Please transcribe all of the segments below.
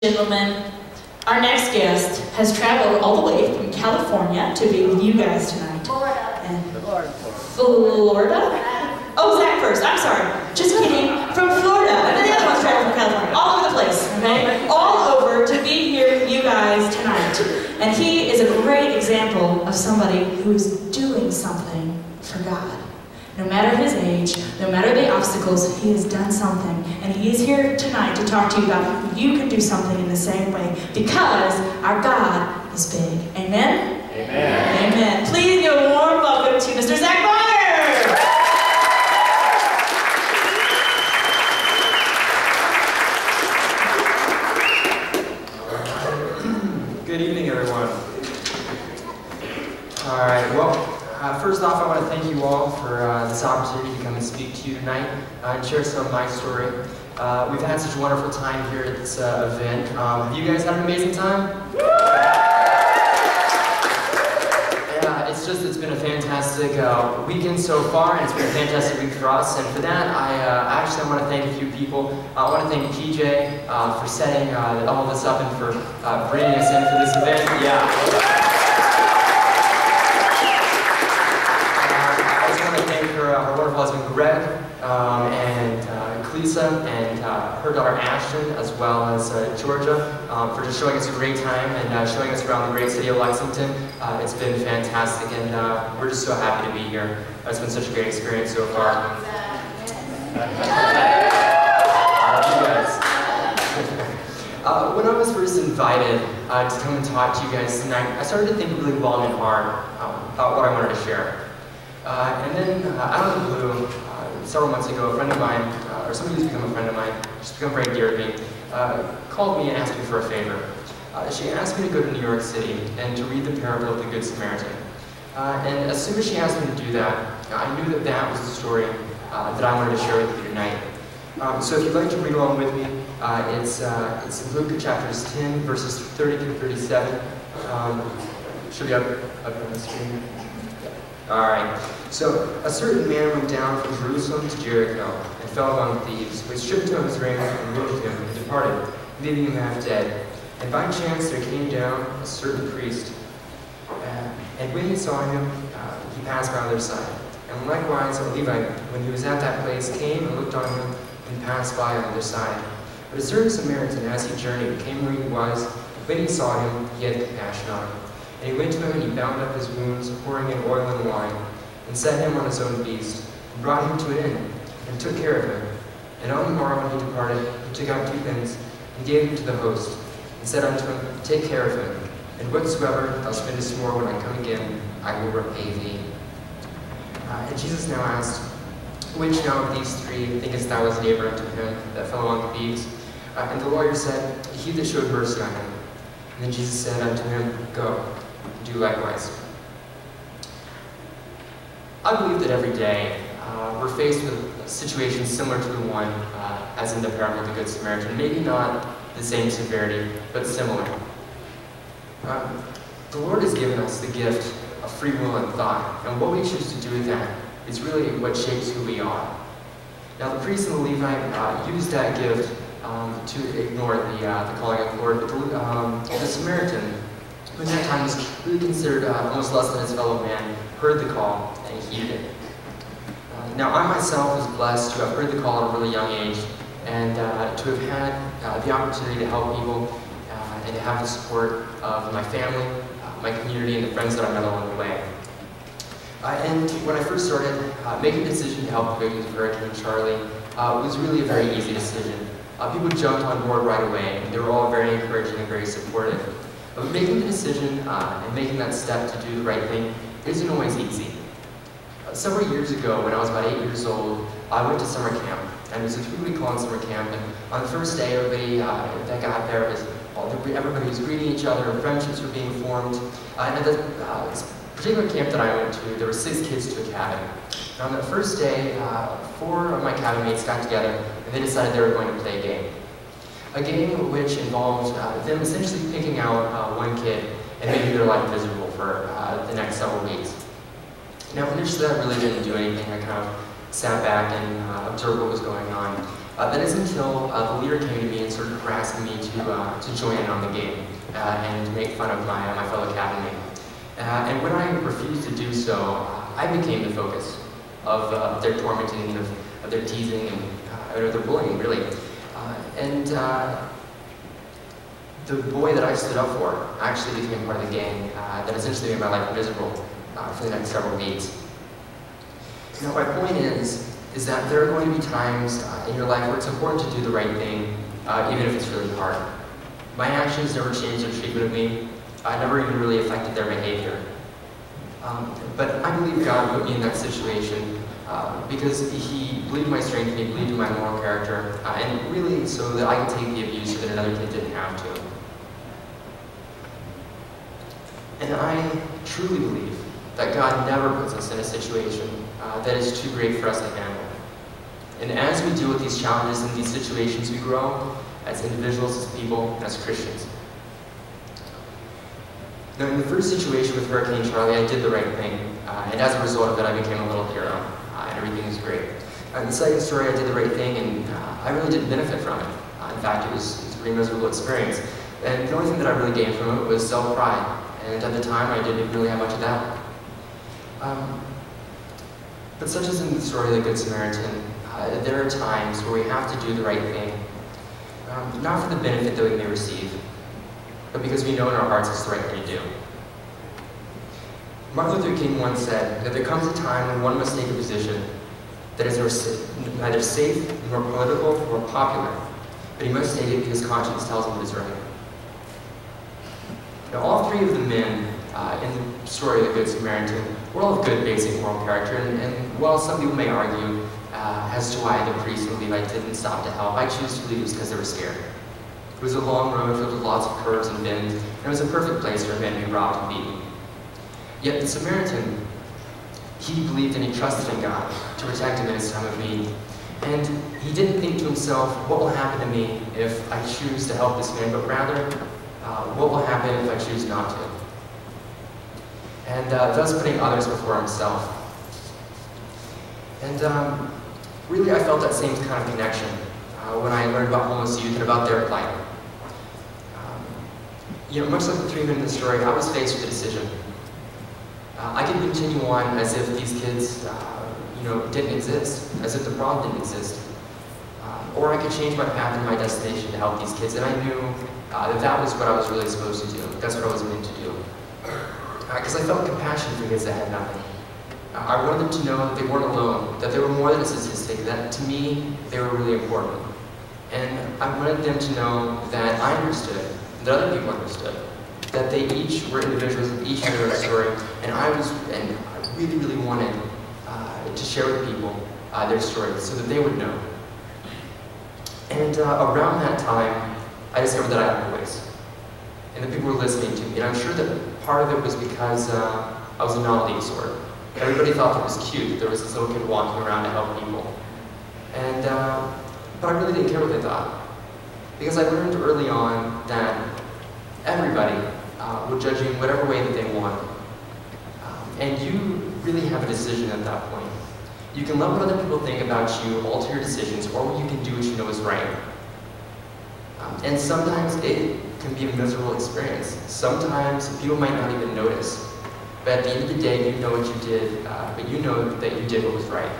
Gentlemen, our next guest has traveled all the way from California to be with you guys tonight. Florida? Oh, Zach first. I'm sorry. Just kidding. From Florida. And then the other one's traveled from California. All over the place, okay? All over to be here with you guys tonight. And he is a great example of somebody who's doing something for God. No matter his age, no matter the obstacles, he has done something. And he is here tonight to talk to you about how you can do something in the same way. Because our God is big. Amen? Amen. Amen. Please give a warm welcome to Mr. Zach Bonner. Good evening, everyone. All right, well, first off, I want to thank you all for this opportunity to come and speak to you tonight and share some of my story. We've had such a wonderful time here at this event. Have you guys had an amazing time? Yeah, it's been a fantastic weekend so far, and it's been a fantastic week for us. And for that, I actually want to thank a few people. I want to thank PJ for setting all of this up and for bringing us in for this event. Yeah. Her wonderful husband Greg, and Clesa, and her daughter Ashton, as well as Georgia, for just showing us a great time and showing us around the great city of Lexington. It's been fantastic, and we're just so happy to be here. It's been such a great experience so far. You guys. When I was first invited to come and talk to you guys tonight, I started to think really long and hard about what I wanted to share. And then, out of the blue, several months ago, a friend of mine, or somebody who's become a friend of mine, she's become very dear to me, called me and asked me for a favor. She asked me to go to New York City and to read the parable of the Good Samaritan. And as soon as she asked me to do that, I knew that that was the story that I wanted to share with you tonight. So if you'd like to read along with me, it's in Luke chapters 10, verses 30 through 37. Should be up on the screen. Alright, so a certain man went down from Jerusalem to Jericho and fell among thieves, which stripped him of his raiment and wounded him and departed, leaving him half dead. And by chance there came down a certain priest, and when he saw him, he passed by the other side. And likewise a Levite, when he was at that place, came and looked on him and passed by on the other side. But a certain Samaritan, as he journeyed, came where he was, and when he saw him, he had compassion on him. And he went to him and he bound up his wounds, pouring in oil and wine, and set him on his own beast, and brought him to an inn, and took care of him. And on the morrow when he departed, he took out 2 pence, and gave them to the host, and said unto him, Take care of him, and whatsoever thou spendest more when I come again, I will repay thee. And Jesus now asked, Which now of these 3 thinkest thou was neighbor unto him that fell among thieves? And the lawyer said, He that showed mercy on him. And then Jesus said unto him, Go, do likewise. I believe that every day we're faced with situations similar to the one as in the parable of the Good Samaritan. Maybe not the same severity, but similar. The Lord has given us the gift of free will and thought, and what we choose to do with that is really what shapes who we are. Now the priest and the Levite used that gift to ignore the calling of the Lord, but the Samaritan, who in that time was really considered almost less than his fellow man, heard the call and heeded it. Now I myself was blessed to have heard the call at a really young age and to have had the opportunity to help people and to have the support of my family, my community, and the friends that I met along the way. And when I first started, making the decision to help the victims of Hurricane Charlie was really a very easy decision. People jumped on board right away, and they were all very encouraging and very supportive. But making the decision and making that step to do the right thing isn't always easy. Several years ago, when I was about 8 years old, I went to summer camp, and it was a 2-week-long summer camp. And on the first day, everybody that got there everybody was greeting each other, and friendships were being formed. And at this particular camp that I went to, there were 6 kids to a cabin. And on that first day, 4 of my cabin mates got together, and they decided they were going to play a game. A game which involved them essentially picking out one kid and making their life miserable for the next several weeks. Now initially I really didn't do anything. I kind of sat back and observed what was going on. That is until the leader came to me and started harassing me to join in on the game and make fun of my fellow cabinet. And when I refused to do so, I became the focus of their tormenting, of their teasing, and their bullying, really. The boy that I stood up for actually became part of the gang that essentially made my life miserable for the next several weeks. Now, my point is that there are going to be times in your life where it's important to do the right thing, even if it's really hard. My actions never changed their treatment of me. I never even really affected their behavior. But I believe God put me in that situation because He believed in my strength and He believed in my moral character, and really so that I could take the abuse so that another kid didn't have to. And I truly believe that God never puts us in a situation that is too great for us to handle. And as we deal with these challenges and these situations, we grow as individuals, as people, and as Christians. Now, in the first situation with Hurricane Charlie, I did the right thing, and as a result of it, I became a little hero, and everything was great. In the second story, I did the right thing, and I really didn't benefit from it. In fact, it was a pretty miserable experience. And the only thing that I really gained from it was self-pride, and at the time, I didn't really have much of that. But such as in the story of the Good Samaritan, there are times where we have to do the right thing, not for the benefit that we may receive, but because we know in our hearts it's the right thing to do. Martin Luther King once said that there comes a time when one must take a position that is neither safe, nor political, nor popular, but he must take it because conscience tells him it is right. Now, all three of the men in the story of the Good Samaritan were all of good basic moral character, and while some people may argue as to why the priest and Levite didn't stop to help, I choose to believe it was because they were scared. It was a long road filled with lots of curves and bends, and it was a perfect place for a man to be robbed and beaten. Yet the Samaritan, he believed and he trusted in God to protect him in his time of need. And he didn't think to himself, what will happen to me if I choose to help this man, but rather, what will happen if I choose not to? And thus putting others before himself. And really I felt that same kind of connection when I learned about homeless youth and about their plight. Much like the three men in the story, I was faced with a decision. I could continue on as if these kids, didn't exist, as if the problem didn't exist. Or I could change my path and my destination to help these kids, and I knew that was what I was really supposed to do. That's what I was meant to do. Because I felt compassion for kids that had nothing. I wanted them to know that they weren't alone, that they were more than a statistic, that to me, they were really important. And I wanted them to know that I understood, that other people understood, that they each were individuals and each had their own story, and I really, really wanted to share with people their stories so that they would know. And around that time, I discovered that I had a voice, and that people were listening to me. And I'm sure that part of it was because I was a novelty sort. Everybody thought that it was cute that there was this little kid walking around to help people. And but I really didn't care what they thought, because I learned early on that everybody will judge you in whatever way that they want. And you really have a decision at that point. You can let what other people think about you alter your decisions, or you can do what you know is right. And sometimes it can be a miserable experience. Sometimes people might not even notice. But at the end of the day, you know what you did, but you know that you did what was right.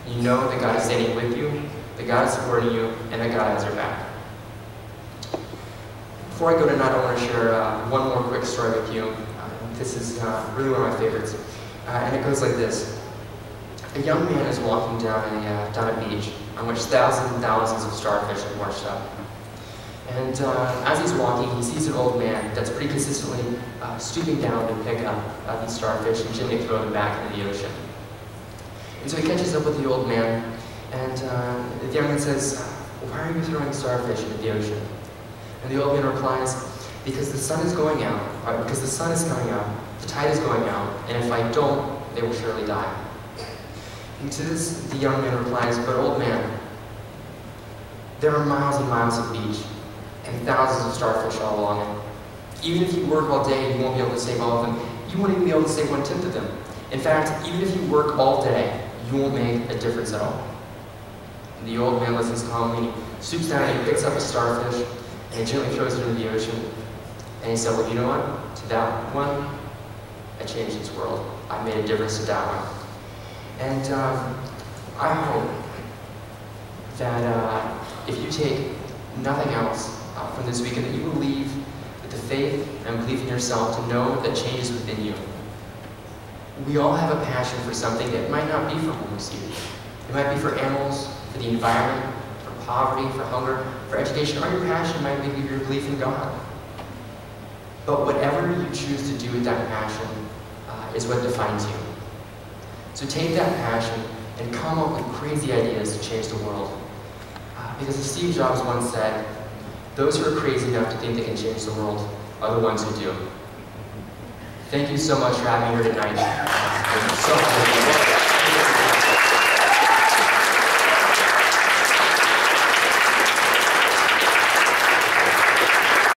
You know that God is standing with you, that God is supporting you, and that God has your back. Before I go tonight, I want to share one more quick story with you. This is really one of my favorites. And it goes like this. A young man is walking down a beach on which thousands and thousands of starfish have washed up. And as he's walking, he sees an old man that's pretty consistently stooping down to pick up these starfish and gently throw them back into the ocean. And so he catches up with the old man, and the young man says, "Why are you throwing starfish into the ocean?" And the old man replies, "Because the sun is going out, because the sun is coming out, the tide is going out, and if I don't, they will surely die." And to this, the young man replies, "But old man, there are miles and miles of beach, and thousands of starfish all along it. Even if you work all day, you won't be able to save all of them. You won't even be able to save 1/10 of them. In fact, even if you work all day, you won't make a difference at all." And the old man listens calmly, and he stoops down and he picks up a starfish, and he gently throws it into the ocean. And he said, well, you know what? To that one, I changed its world. I made a difference to that one. And I hope that if you take nothing else from this weekend, that you will leave with the faith and belief in yourself to know that change is within you. We all have a passion for something that might not be for homeless youth. It might be for animals, for the environment, for poverty, for hunger, for education, or your passion might be your belief in God. But whatever you choose to do with that passion is what defines you. So take that passion and come up with crazy ideas to change the world. Because as Steve Jobs once said, those who are crazy enough to think they can change the world are the ones who do. Thank you so much for having me here tonight. Thank you so much.